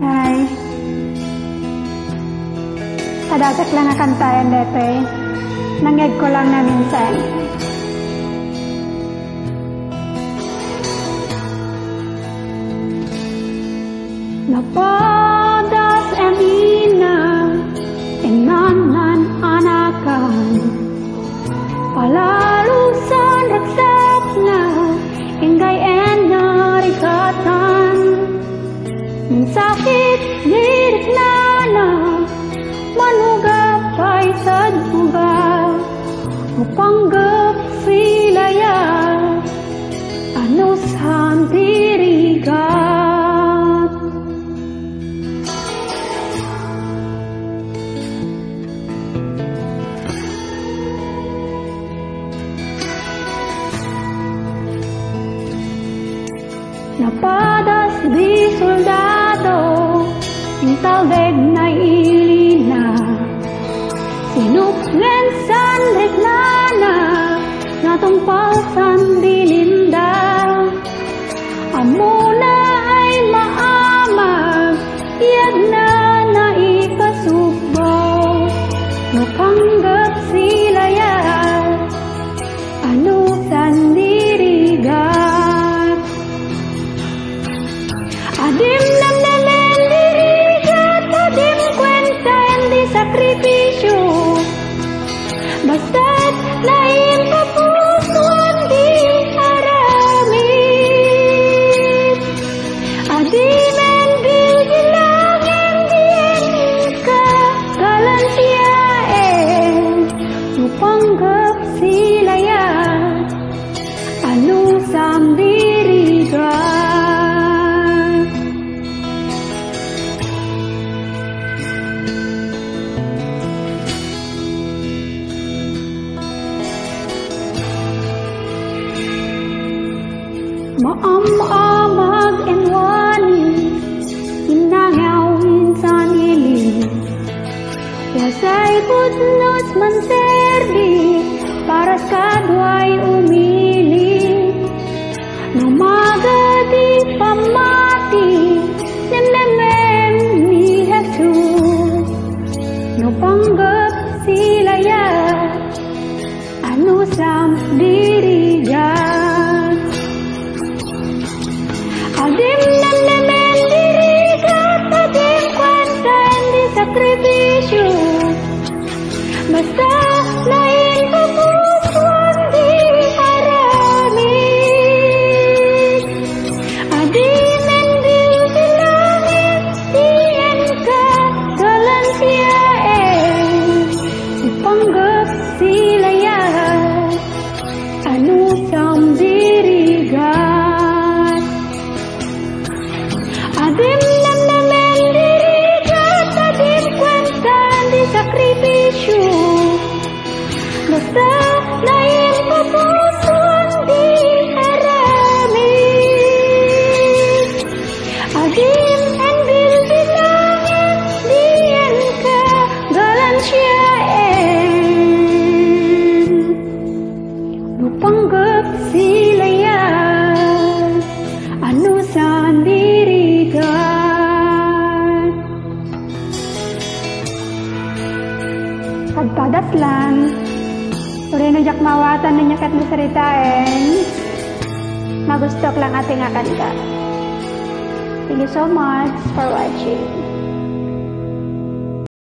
Hi. Kadasak lang na kantayan dito Nangeg ko lang na minsan. Napadas emina inanan anakan palalusan raksap na ingay enarikatan sakit nirit na manugap ay sadbuga upanggap silaya anus handirigat napadas di soldado intalbeg na ilina sinuklen san regnana natumpalsan dilinda amuna ay maamag iyag na naipasubbo napanggap silaya anusan dirigat adim nam naman dirigat adim kwenta hindi sakripisyo basta't lain kapusuan di aramid adimen bigilangin diyan ka kalansiyain supanggap silaya anusam dirigan maamag enwani inangaw insan ili wasay putnos manserdi para kadway umili namagadi pamati nememen ni Jesus napanggap silaya anusam dirigan adim nam naman dirigat adim kwenta hindi sakripisyo basta lain kapusuan di aramid adimen bigilangin diyan ka kalansiyain ipanggap silaya anusam dirigat adim nam naman dirigat adim kwenta di sakripisyo basta lain kapusuan di aramid adim and bilbilangin diyan ka galansiyain lupanggap silaya anusan dirigan pagpadas lang uri nujak mawatan na nyakat na saritain magustok lang ating akanta. Thank you so much for watching.